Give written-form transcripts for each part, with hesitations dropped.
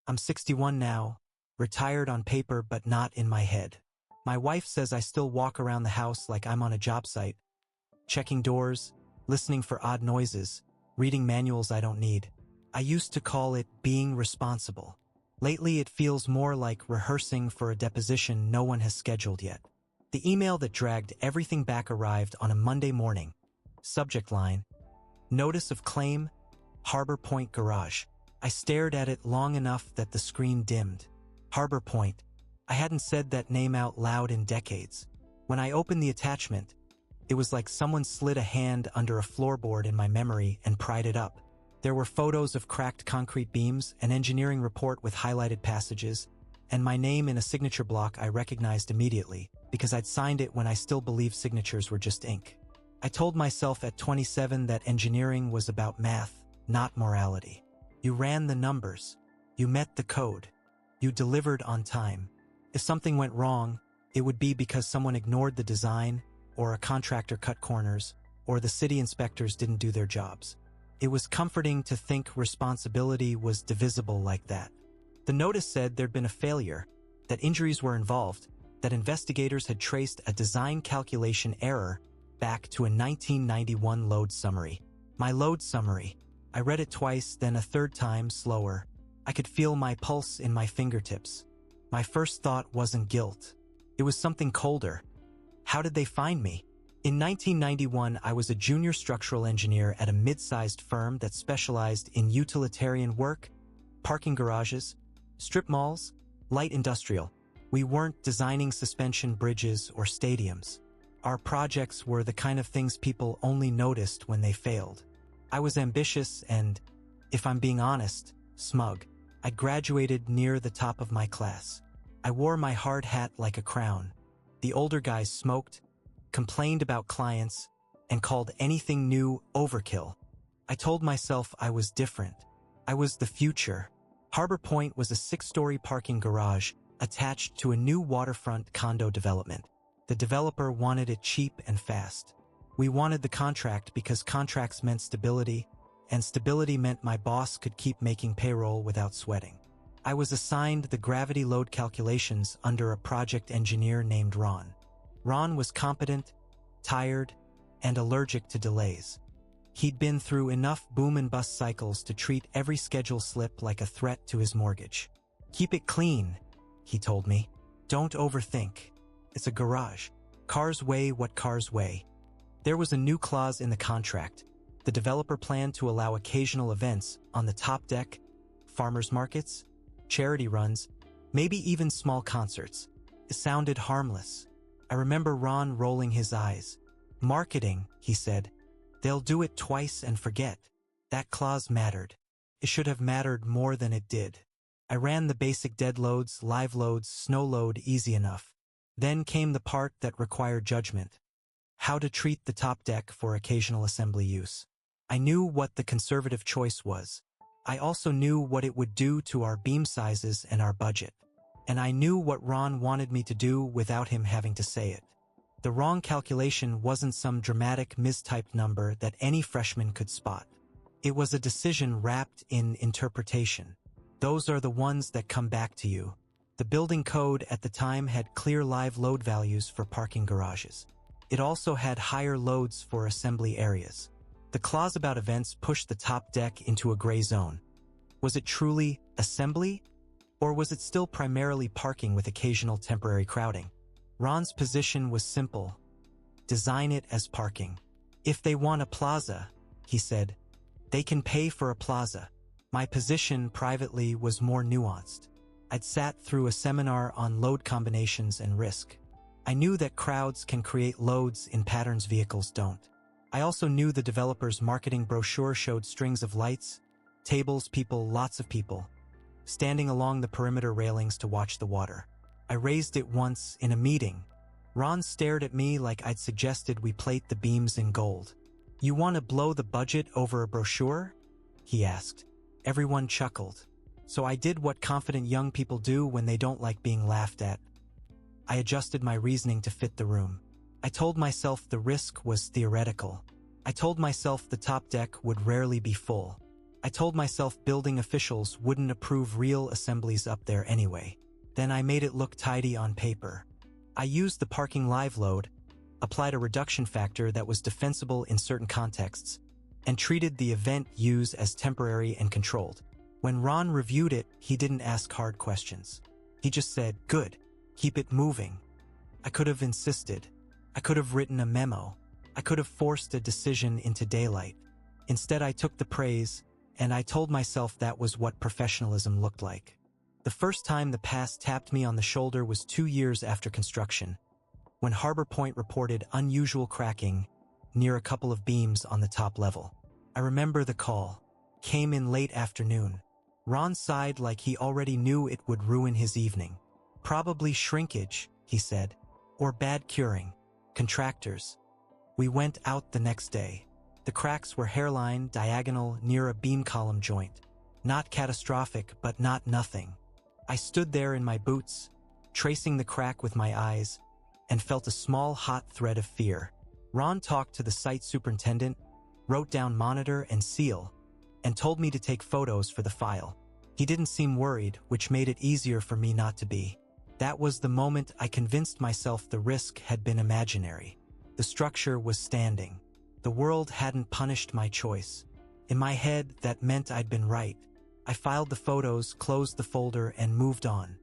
I'm 61 now, retired on paper but not in my head. My wife says I still walk around the house like I'm on a job site, checking doors, listening for odd noises, reading manuals I don't need. I used to call it being responsible. Lately it feels more like rehearsing for a deposition no one has scheduled yet. The email that dragged everything back arrived on a Monday morning. Subject line: Notice of Claim, Harbor Point Garage. I stared at it long enough that the screen dimmed. Harbor Point. I hadn't said that name out loud in decades. When I opened the attachment, it was like someone slid a hand under a floorboard in my memory and pried it up. There were photos of cracked concrete beams, an engineering report with highlighted passages, and my name in a signature block I recognized immediately, because I'd signed it when I still believed signatures were just ink. I told myself at 27 that engineering was about math, not morality. You ran the numbers. You met the code. You delivered on time. If something went wrong, it would be because someone ignored the design, or a contractor cut corners, or the city inspectors didn't do their jobs. It was comforting to think responsibility was divisible like that. The notice said there'd been a failure, that injuries were involved, that investigators had traced a design calculation error back to a 1991 load summary. My load summary. I read it twice, then a third time, slower. I could feel my pulse in my fingertips. My first thought wasn't guilt. It was something colder. How did they find me? In 1991, I was a junior structural engineer at a mid-sized firm that specialized in utilitarian work, parking garages, strip malls, light industrial. We weren't designing suspension bridges or stadiums. Our projects were the kind of things people only noticed when they failed. I was ambitious and, if I'm being honest, smug. I graduated near the top of my class. I wore my hard hat like a crown. The older guys smoked, complained about clients, and called anything new overkill. I told myself I was different. I was the future. Harbor Point was a 6-story parking garage attached to a new waterfront condo development. The developer wanted it cheap and fast. We wanted the contract because contracts meant stability, and stability meant my boss could keep making payroll without sweating. I was assigned the gravity load calculations under a project engineer named Ron. Ron was competent, tired, and allergic to delays. He'd been through enough boom and bust cycles to treat every schedule slip like a threat to his mortgage. Keep it clean, he told me. Don't overthink. It's a garage. Cars weigh what cars weigh. There was a new clause in the contract. The developer planned to allow occasional events on the top deck, farmers markets, charity runs, maybe even small concerts. It sounded harmless. I remember Ron rolling his eyes. Marketing, he said. They'll do it twice and forget. That clause mattered. It should have mattered more than it did. I ran the basic dead loads, live loads, snow load easy enough. Then came the part that required judgment. How to treat the top deck for occasional assembly use. I knew what the conservative choice was. I also knew what it would do to our beam sizes and our budget. And I knew what Ron wanted me to do without him having to say it. The wrong calculation wasn't some dramatic mistyped number that any freshman could spot. It was a decision wrapped in interpretation. Those are the ones that come back to you. The building code at the time had clear live load values for parking garages. It also had higher loads for assembly areas. The clause about events pushed the top deck into a gray zone. Was it truly assembly? Or was it still primarily parking with occasional temporary crowding? Ron's position was simple. Design it as parking. If they want a plaza, he said, they can pay for a plaza. My position privately was more nuanced. I'd sat through a seminar on load combinations and risk. I knew that crowds can create loads in patterns vehicles don't. I also knew the developer's marketing brochure showed strings of lights, tables, people, lots of people, standing along the perimeter railings to watch the water. I raised it once in a meeting. Ron stared at me like I'd suggested we plate the beams in gold. You want to blow the budget over a brochure? He asked. Everyone chuckled. So I did what confident young people do when they don't like being laughed at. I adjusted my reasoning to fit the room. I told myself the risk was theoretical. I told myself the top deck would rarely be full. I told myself building officials wouldn't approve real assemblies up there anyway. Then I made it look tidy on paper. I used the parking live load, applied a reduction factor that was defensible in certain contexts, and treated the event use as temporary and controlled. When Ron reviewed it, he didn't ask hard questions. He just said, "Good. Keep it moving." I could have insisted. I could have written a memo. I could have forced a decision into daylight. Instead, I took the praise, and I told myself that was what professionalism looked like. The first time the past tapped me on the shoulder was 2 years after construction, when Harbor Point reported unusual cracking near a couple of beams on the top level. I remember the call. Came in late afternoon. Ron sighed like he already knew it would ruin his evening. "Probably shrinkage," he said, "or bad curing. Contractors." We went out the next day. The cracks were hairline, diagonal, near a beam column joint. Not catastrophic, but not nothing. I stood there in my boots, tracing the crack with my eyes, and felt a small hot thread of fear. Ron talked to the site superintendent, wrote down monitor and seal, and told me to take photos for the file. He didn't seem worried, which made it easier for me not to be. That was the moment I convinced myself the risk had been imaginary. The structure was standing. The world hadn't punished my choice. In my head, that meant I'd been right. I filed the photos, closed the folder, and moved on.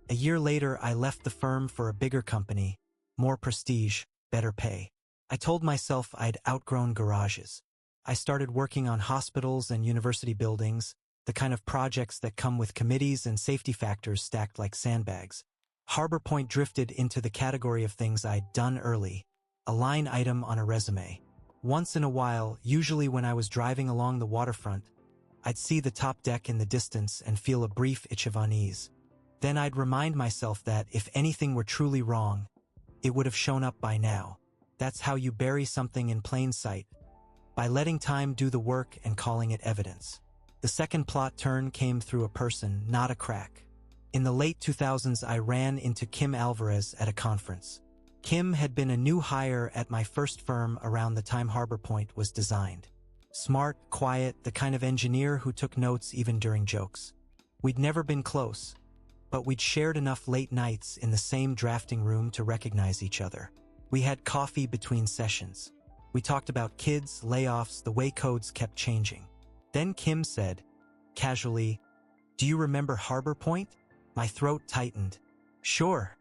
A year later, I left the firm for a bigger company, more prestige, better pay. I told myself I'd outgrown garages. I started working on hospitals and university buildings, the kind of projects that come with committees and safety factors stacked like sandbags. Harbor Point drifted into the category of things I'd done early, a line item on a resume. Once in a while, usually when I was driving along the waterfront, I'd see the top deck in the distance and feel a brief itch of unease. Then I'd remind myself that if anything were truly wrong, it would have shown up by now. That's how you bury something in plain sight, by letting time do the work and calling it evidence. The second plot turn came through a person, not a crack. In the late 2000s, I ran into Kim Alvarez at a conference. Kim had been a new hire at my first firm around the time Harbor Point was designed. Smart, quiet, the kind of engineer who took notes even during jokes. We'd never been close, but we'd shared enough late nights in the same drafting room to recognize each other. We had coffee between sessions. We talked about kids, layoffs, the way codes kept changing. Then Kim said, casually, "Do you remember Harbor Point?" My throat tightened. "Sure,"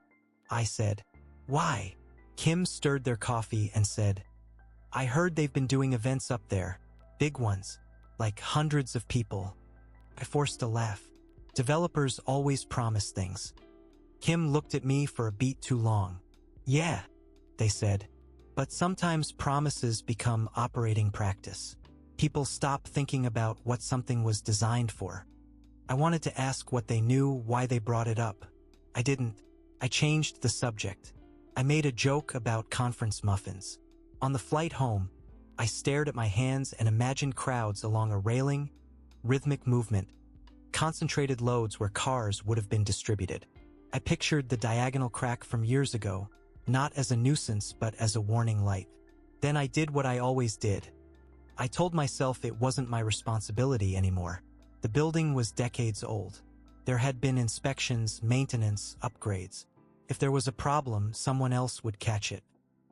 I said. "Why?" Kim stirred their coffee and said, "I heard they've been doing events up there. Big ones. Like hundreds of people." I forced a laugh. Developers always promise things. Kim looked at me for a beat too long. "Yeah," they said. "But sometimes promises become operating practice. People stop thinking about what something was designed for." I wanted to ask what they knew, why they brought it up. I didn't. I changed the subject. I made a joke about conference muffins. On the flight home, I stared at my hands and imagined crowds along a railing, rhythmic movement, concentrated loads where cars would have been distributed. I pictured the diagonal crack from years ago, not as a nuisance but as a warning light. Then I did what I always did. I told myself it wasn't my responsibility anymore. The building was decades old. There had been inspections, maintenance, upgrades. If there was a problem, someone else would catch it.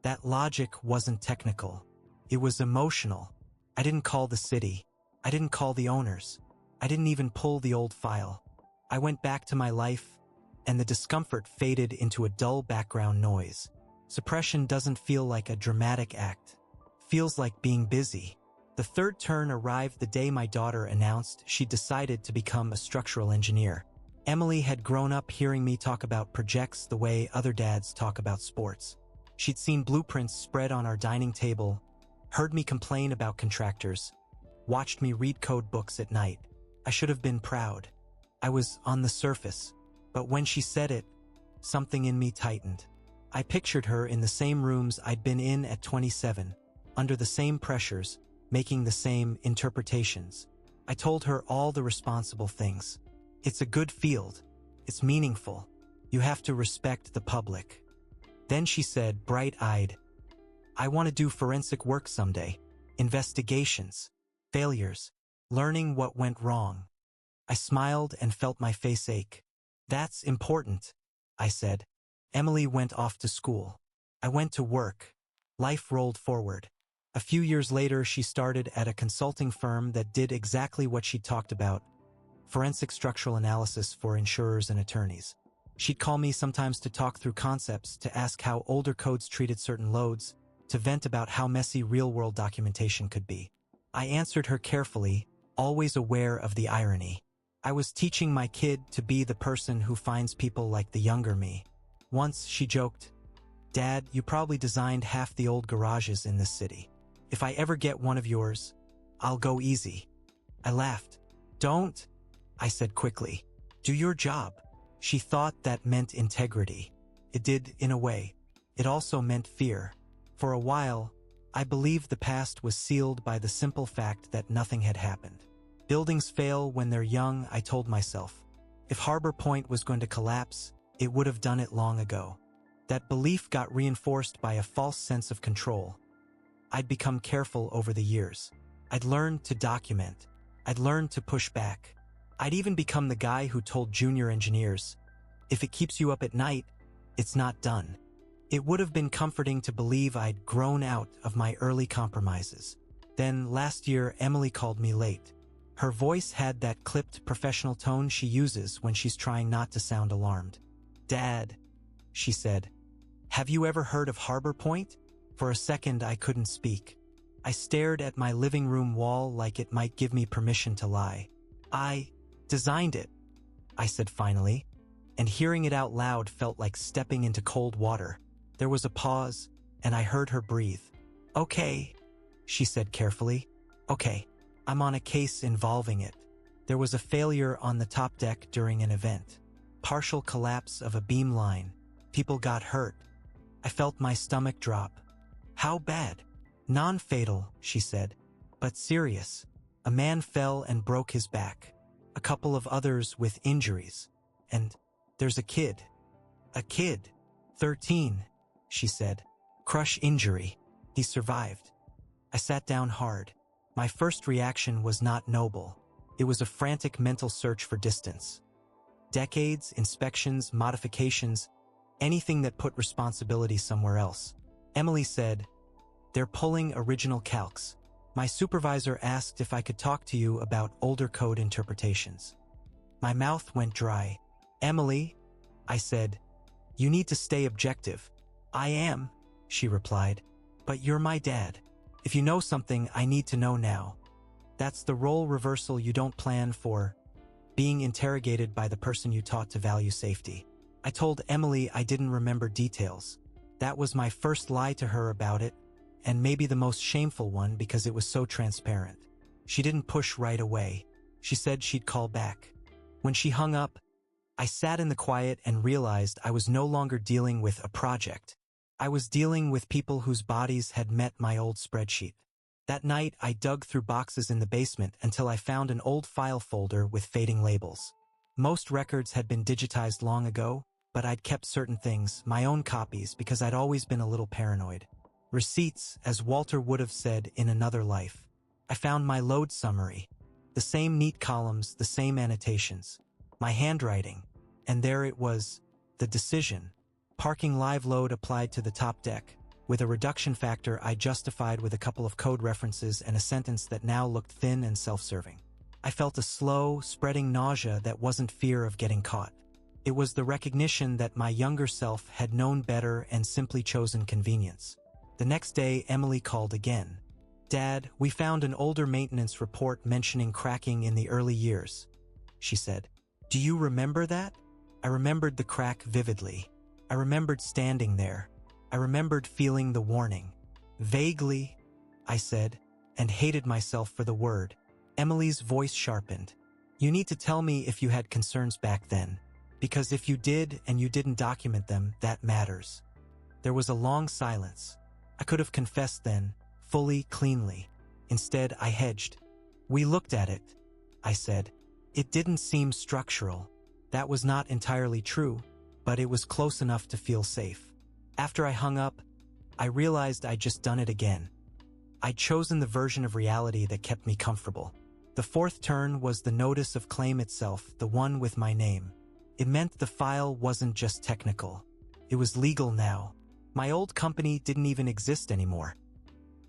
That logic wasn't technical. It was emotional. I didn't call the city. I didn't call the owners. I didn't even pull the old file. I went back to my life, and the discomfort faded into a dull background noise. Suppression doesn't feel like a dramatic act. Feels like being busy. The third turn arrived the day my daughter announced she'd decided to become a structural engineer. Emily had grown up hearing me talk about projects the way other dads talk about sports. She'd seen blueprints spread on our dining table, heard me complain about contractors, watched me read code books at night. I should have been proud. I was on the surface, but when she said it, something in me tightened. I pictured her in the same rooms I'd been in at 27, under the same pressures, making the same interpretations. I told her all the responsible things. It's a good field. It's meaningful. You have to respect the public. Then she said, bright-eyed, "I want to do forensic work someday. Investigations. Failures. learning what went wrong. I smiled and felt my face ache. That's important, I said. Emily went off to school. I went to work. Life rolled forward. A few years later, she started at a consulting firm that did exactly what she talked about: forensic structural analysis for insurers and attorneys. She'd call me sometimes to talk through concepts, to ask how older codes treated certain loads, to vent about how messy real-world documentation could be. I answered her carefully, always aware of the irony. I was teaching my kid to be the person who finds people like the younger me. Once she joked, "Dad, you probably designed half the old garages in this city. If I ever get one of yours, I'll go easy." I laughed. "Don't," I said quickly. "Do your job." She thought that meant integrity. It did, in a way. It also meant fear. For a while, I believed the past was sealed by the simple fact that nothing had happened. Buildings fail when they're young, I told myself. If Harbor Point was going to collapse, it would have done it long ago. That belief got reinforced by a false sense of control. I'd become careful over the years. I'd learned to document. I'd learned to push back. I'd even become the guy who told junior engineers, "If it keeps you up at night, it's not done." It would have been comforting to believe I'd grown out of my early compromises. Then, last year, Emily called me late. Her voice had that clipped professional tone she uses when she's trying not to sound alarmed. "Dad," she said, "have you ever heard of Harbor Point?" For a second, I couldn't speak. I stared at my living room wall like it might give me permission to lie. "I designed it," I said finally, and hearing it out loud felt like stepping into cold water. There was a pause, and I heard her breathe. "Okay," she said carefully. "Okay, I'm on a case involving it. There was a failure on the top deck during an event. Partial collapse of a beam line. People got hurt." I felt my stomach drop. "How bad?" "Non-fatal," she said, "but serious. A man fell and broke his back. A couple of others with injuries. And there's a kid." "A kid? 13, she said. "Crush injury. He survived." I sat down hard. My first reaction was not noble. It was a frantic mental search for distance. Decades, inspections, modifications, anything that put responsibility somewhere else. Emily said, "They're pulling original calcs. My supervisor asked if I could talk to you about older code interpretations." My mouth went dry. "Emily," I said, "you need to stay objective." "I am," she replied, "but you're my dad. If you know something, I need to know now." That's the role reversal you don't plan for. Being interrogated by the person you taught to value safety. I told Emily I didn't remember details. That was my first lie to her about it, and maybe the most shameful one because it was so transparent. She didn't push right away. She said she'd call back. When she hung up, I sat in the quiet and realized I was no longer dealing with a project. I was dealing with people whose bodies had met my old spreadsheet. That night, I dug through boxes in the basement until I found an old file folder with fading labels. Most records had been digitized long ago, but I'd kept certain things, my own copies, because I'd always been a little paranoid. Receipts, as Walter would have said in another life. I found my load summary. The same neat columns, the same annotations. My handwriting. And there it was, the decision. Parking live load applied to the top deck. With a reduction factor I justified with a couple of code references and a sentence that now looked thin and self-serving. I felt a slow, spreading nausea that wasn't fear of getting caught. It was the recognition that my younger self had known better and simply chosen convenience. The next day, Emily called again. "Dad, we found an older maintenance report mentioning cracking in the early years," she said. "Do you remember that?" I remembered the crack vividly. I remembered standing there. I remembered feeling the warning. "Vaguely," I said, and hated myself for the word. Emily's voice sharpened. "You need to tell me if you had concerns back then. Because if you did and you didn't document them, that matters." There was a long silence. I could have confessed then, fully, cleanly. Instead, I hedged. "We looked at it," I said. "It didn't seem structural." That was not entirely true, but it was close enough to feel safe. After I hung up, I realized I'd just done it again. I'd chosen the version of reality that kept me comfortable. The fourth turn was the notice of claim itself, the one with my name. It meant the file wasn't just technical. It was legal now. My old company didn't even exist anymore.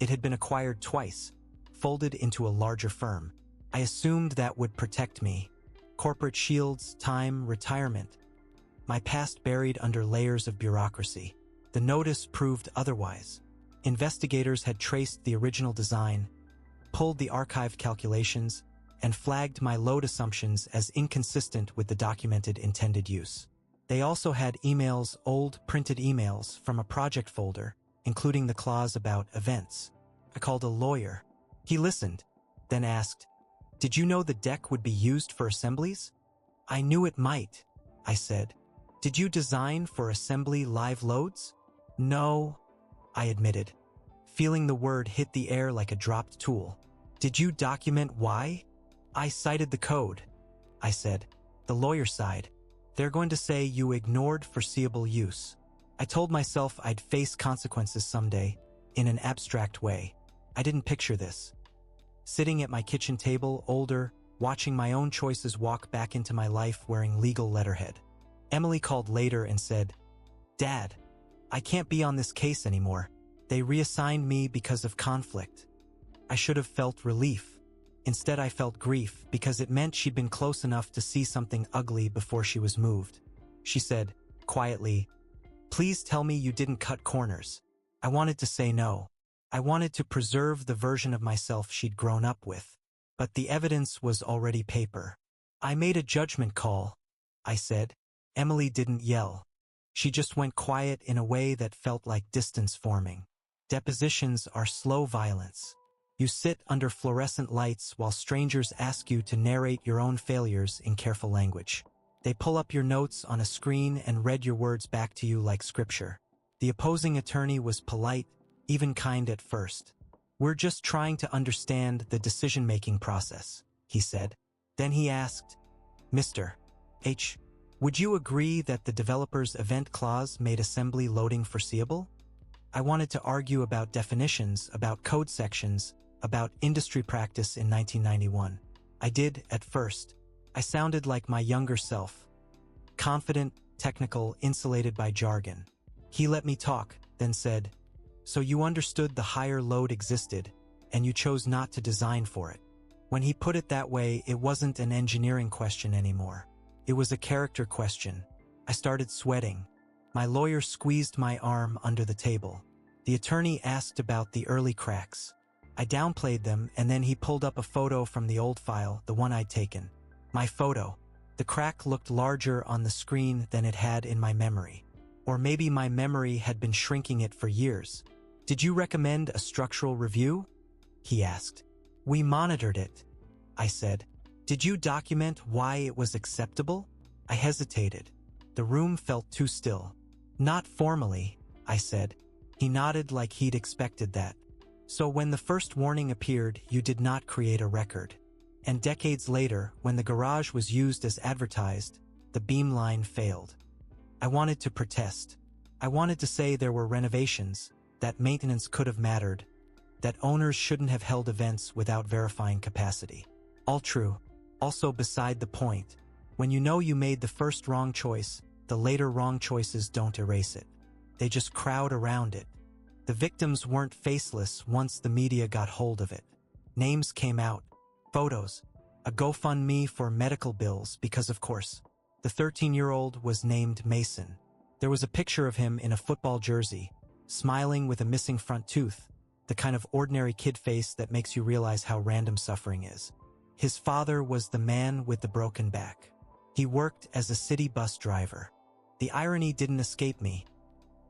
It had been acquired twice, folded into a larger firm. I assumed that would protect me. Corporate shields, time, retirement. My past buried under layers of bureaucracy. The notice proved otherwise. Investigators had traced the original design, pulled the archived calculations, and flagged my load assumptions as inconsistent with the documented intended use. They also had emails, old printed emails from a project folder, including the clause about events. I called a lawyer. He listened, then asked, "Did you know the deck would be used for assemblies?" "I knew it might," I said. "Did you design for assembly live loads?" "No," I admitted, feeling the word hit the air like a dropped tool. "Did you document why?" "I cited the code," I said. The lawyer sighed. "They're going to say you ignored foreseeable use." I told myself I'd face consequences someday, in an abstract way. I didn't picture this. Sitting at my kitchen table, older, watching my own choices walk back into my life wearing legal letterhead. Emily called later and said, "Dad, I can't be on this case anymore. They reassigned me because of conflict." I should have felt relief. Instead, I felt grief because it meant she'd been close enough to see something ugly before she was moved. She said, quietly, "Please tell me you didn't cut corners." I wanted to say no. I wanted to preserve the version of myself she'd grown up with. But the evidence was already paper. "I made a judgment call," I said. Emily didn't yell. She just went quiet in a way that felt like distance forming. Depositions are slow violence. You sit under fluorescent lights while strangers ask you to narrate your own failures in careful language. They pull up your notes on a screen and read your words back to you like scripture. The opposing attorney was polite, even kind at first. "We're just trying to understand the decision-making process," he said. Then he asked, "Mr. H, would you agree that the developer's event clause made assembly loading foreseeable?" I wanted to argue about definitions, about code sections, about industry practice in 1991. I did, at first. I sounded like my younger self. Confident, technical, insulated by jargon. He let me talk, then said, "So you understood the higher load existed, and you chose not to design for it." When he put it that way, it wasn't an engineering question anymore. It was a character question. I started sweating. My lawyer squeezed my arm under the table. The attorney asked about the early cracks. I downplayed them, and then he pulled up a photo from the old file, the one I'd taken. My photo. The crack looked larger on the screen than it had in my memory. Or maybe my memory had been shrinking it for years. "Did you recommend a structural review?" he asked. "We monitored it," I said. "Did you document why it was acceptable?" I hesitated. The room felt too still. "Not formally," I said. He nodded like he'd expected that. "So when the first warning appeared, you did not create a record. And decades later, when the garage was used as advertised, the beam line failed." I wanted to protest. I wanted to say there were renovations, that maintenance could have mattered, that owners shouldn't have held events without verifying capacity. All true. Also beside the point. When you know you made the first wrong choice, the later wrong choices don't erase it. They just crowd around it. The victims weren't faceless once the media got hold of it. Names came out. Photos. A GoFundMe for medical bills because, of course, the 13-year-old was named Mason. There was a picture of him in a football jersey, smiling with a missing front tooth, the kind of ordinary kid face that makes you realize how random suffering is. His father was the man with the broken back. He worked as a city bus driver. The irony didn't escape me.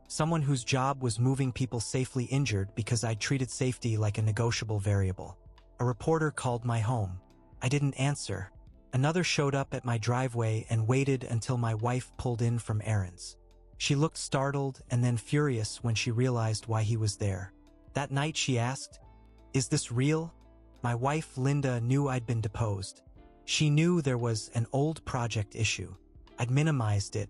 Someone whose job was moving people safely injured because I treated safety like a negotiable variable. A reporter called my home. I didn't answer. Another showed up at my driveway and waited until my wife pulled in from errands. She looked startled and then furious when she realized why he was there. That night she asked, "Is this real?" My wife, Linda, knew I'd been deposed. She knew there was an old project issue. I'd minimized it.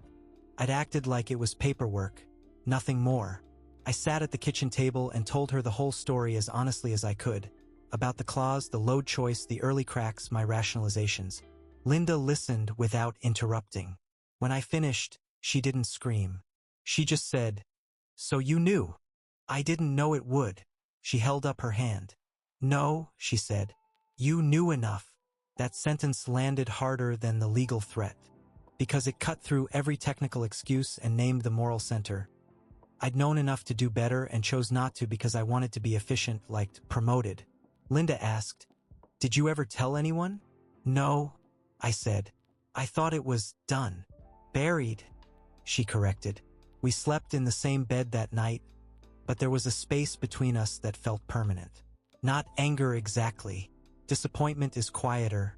I'd acted like it was paperwork. Nothing more. I sat at the kitchen table and told her the whole story as honestly as I could. about the clause, the load choice, the early cracks, my rationalizations. Linda listened without interrupting. When I finished, she didn't scream. She just said, "So you knew?" "I didn't know it would." She held up her hand. "No," she said. "You knew enough." That sentence landed harder than the legal threat, because it cut through every technical excuse and named the moral center. I'd known enough to do better and chose not to because I wanted to be efficient, liked, promoted. Linda asked, "Did you ever tell anyone?" "No," I said. "I thought it was done. Buried," she corrected. We slept in the same bed that night, but there was a space between us that felt permanent. Not anger exactly. Disappointment is quieter,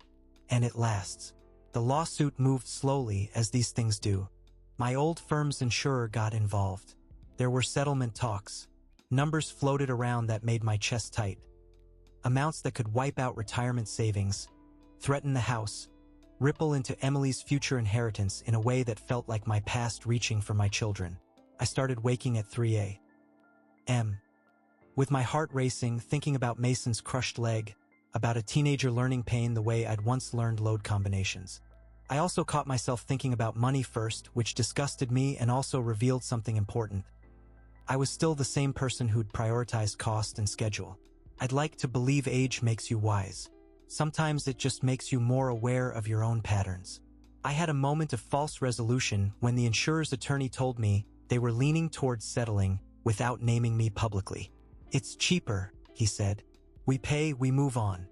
and it lasts. The lawsuit moved slowly, as these things do. My old firm's insurer got involved. There were settlement talks. Numbers floated around that made my chest tight. Amounts that could wipe out retirement savings, threaten the house, ripple into Emily's future inheritance in a way that felt like my past reaching for my children. I started waking at 3 a.m. with my heart racing, thinking about Mason's crushed leg, about a teenager learning pain the way I'd once learned load combinations. I also caught myself thinking about money first, which disgusted me and also revealed something important. I was still the same person who'd prioritized cost and schedule. I'd like to believe age makes you wise. Sometimes it just makes you more aware of your own patterns. I had a moment of false resolution when the insurer's attorney told me they were leaning towards settling without naming me publicly. "It's cheaper," he said. "We pay, we move on."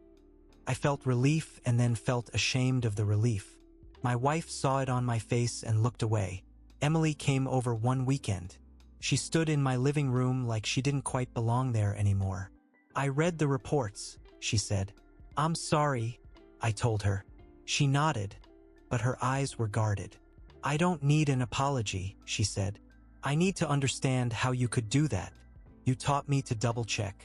I felt relief and then felt ashamed of the relief. My wife saw it on my face and looked away. Emily came over one weekend. She stood in my living room like she didn't quite belong there anymore. "I read the reports," she said. "I'm sorry," I told her. She nodded, but her eyes were guarded. "I don't need an apology," she said. "I need to understand how you could do that. You taught me to double-check.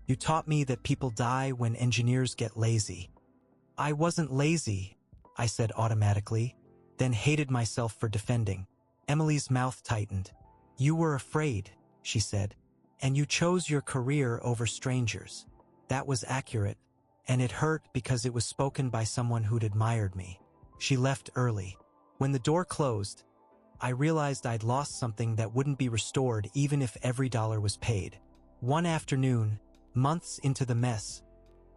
You taught me that people die when engineers get lazy." "I wasn't lazy," I said automatically, then hated myself for defending. Emily's mouth tightened. "You were afraid," she said, "and you chose your career over strangers." That was accurate, and it hurt because it was spoken by someone who'd admired me. She left early. When the door closed, I realized I'd lost something that wouldn't be restored even if every dollar was paid. One afternoon, months into the mess,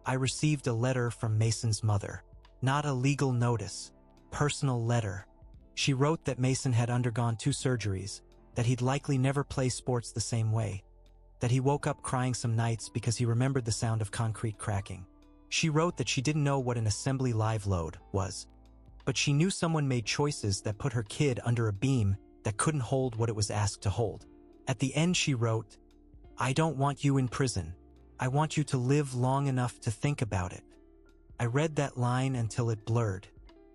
I received a letter from Mason's mother. Not a legal notice, personal letter. She wrote that Mason had undergone 2 surgeries, that he'd likely never play sports the same way, that he woke up crying some nights because he remembered the sound of concrete cracking. She wrote that she didn't know what an assembly live load was, but she knew someone made choices that put her kid under a beam that couldn't hold what it was asked to hold. At the end she wrote, "I don't want you in prison. I want you to live long enough to think about it." I read that line until it blurred.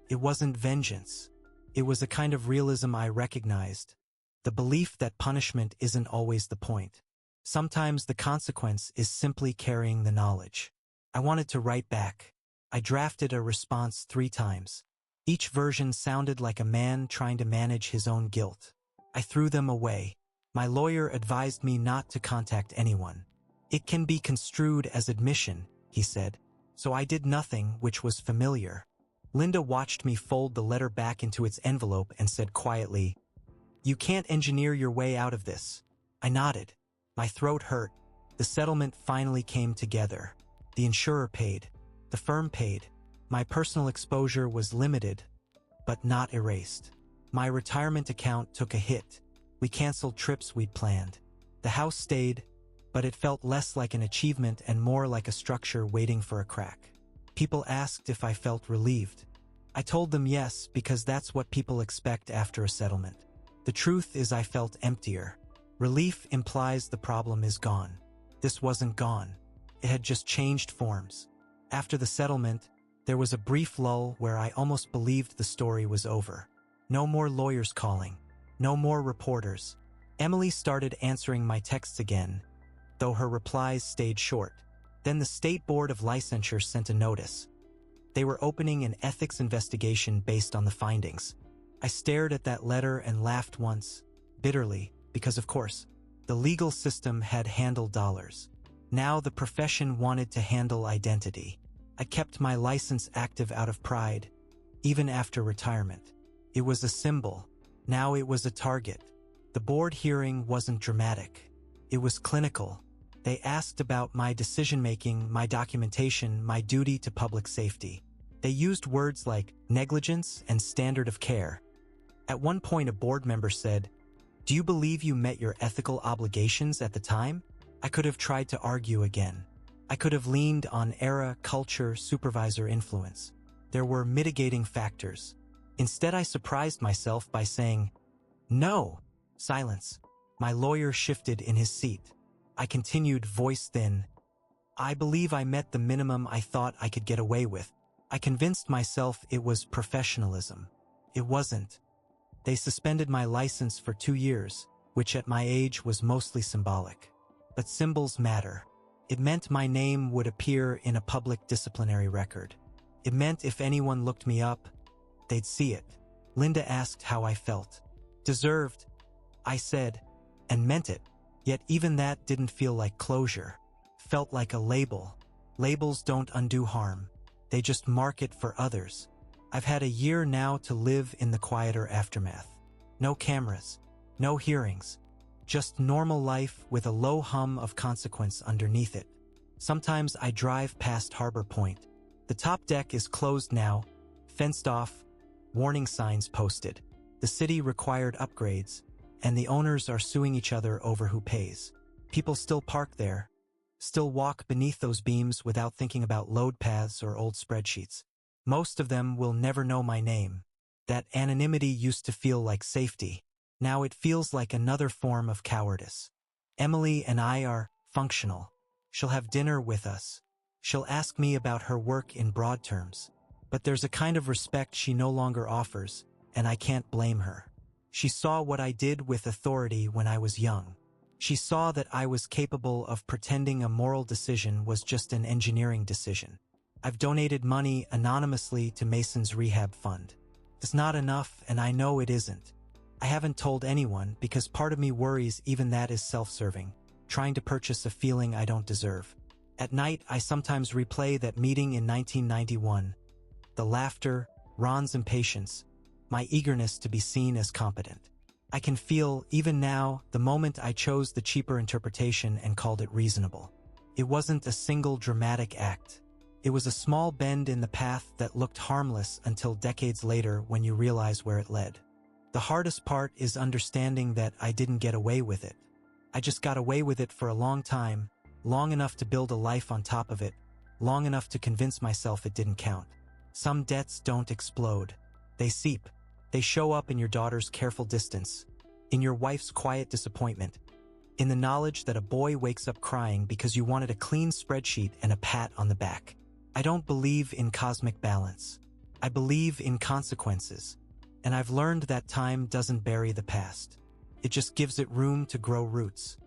It wasn't vengeance. It was a kind of realism I recognized. The belief that punishment isn't always the point. Sometimes the consequence is simply carrying the knowledge. I wanted to write back. I drafted a response 3 times. Each version sounded like a man trying to manage his own guilt. I threw them away. My lawyer advised me not to contact anyone. "It can be construed as admission," he said. So I did nothing, which was familiar. Linda watched me fold the letter back into its envelope and said quietly, "You can't engineer your way out of this." I nodded. My throat hurt. The settlement finally came together. The insurer paid. The firm paid. My personal exposure was limited, but not erased. My retirement account took a hit. We canceled trips we'd planned. The house stayed, but it felt less like an achievement and more like a structure waiting for a crack. People asked if I felt relieved. I told them yes, because that's what people expect after a settlement. The truth is I felt emptier. Relief implies the problem is gone. This wasn't gone. It had just changed forms. After the settlement, there was a brief lull where I almost believed the story was over. No more lawyers calling. No more reporters. Emily started answering my texts again, though her replies stayed short. Then the State Board of Licensure sent a notice. They were opening an ethics investigation based on the findings. I stared at that letter and laughed once, bitterly, because of course, the legal system had handled dollars. Now the profession wanted to handle identity. I kept my license active out of pride, even after retirement. It was a symbol. Now it was a target. The board hearing wasn't dramatic. It was clinical. They asked about my decision-making, my documentation, my duty to public safety. They used words like negligence and standard of care. At one point, a board member said, "Do you believe you met your ethical obligations at the time?" I could have tried to argue again. I could have leaned on era, culture, supervisor influence. There were mitigating factors. Instead, I surprised myself by saying, "No." Silence. My lawyer shifted in his seat. I continued, voice thin. "I believe I met the minimum I thought I could get away with." I convinced myself it was professionalism. It wasn't. They suspended my license for 2 years, which at my age was mostly symbolic. But symbols matter. It meant my name would appear in a public disciplinary record. It meant if anyone looked me up, they'd see it. Linda asked how I felt. Deserved, I said, and meant it. Yet even that didn't feel like closure. Felt like a label. Labels don't undo harm. They just mark it for others. I've had a year now to live in the quieter aftermath. No cameras, no hearings. Just normal life with a low hum of consequence underneath it. Sometimes I drive past Harbor Point. The top deck is closed now, fenced off, warning signs posted. The city required upgrades, and the owners are suing each other over who pays. People still park there, still walk beneath those beams without thinking about load paths or old spreadsheets. Most of them will never know my name. That anonymity used to feel like safety. Now it feels like another form of cowardice. Emily and I are functional. She'll have dinner with us. She'll ask me about her work in broad terms. But there's a kind of respect she no longer offers, and I can't blame her. She saw what I did with authority when I was young. She saw that I was capable of pretending a moral decision was just an engineering decision. I've donated money anonymously to Mason's rehab fund. It's not enough, and I know it isn't. I haven't told anyone because part of me worries even that is self-serving, trying to purchase a feeling I don't deserve. At night, I sometimes replay that meeting in 1991. The laughter, Ron's impatience, my eagerness to be seen as competent. I can feel, even now, the moment I chose the cheaper interpretation and called it reasonable. It wasn't a single dramatic act. It was a small bend in the path that looked harmless until decades later when you realize where it led. The hardest part is understanding that I didn't get away with it. I just got away with it for a long time, long enough to build a life on top of it, long enough to convince myself it didn't count. Some debts don't explode. They seep. They show up in your daughter's careful distance, in your wife's quiet disappointment, in the knowledge that a boy wakes up crying because you wanted a clean spreadsheet and a pat on the back. I don't believe in cosmic balance. I believe in consequences, and I've learned that time doesn't bury the past. It just gives it room to grow roots.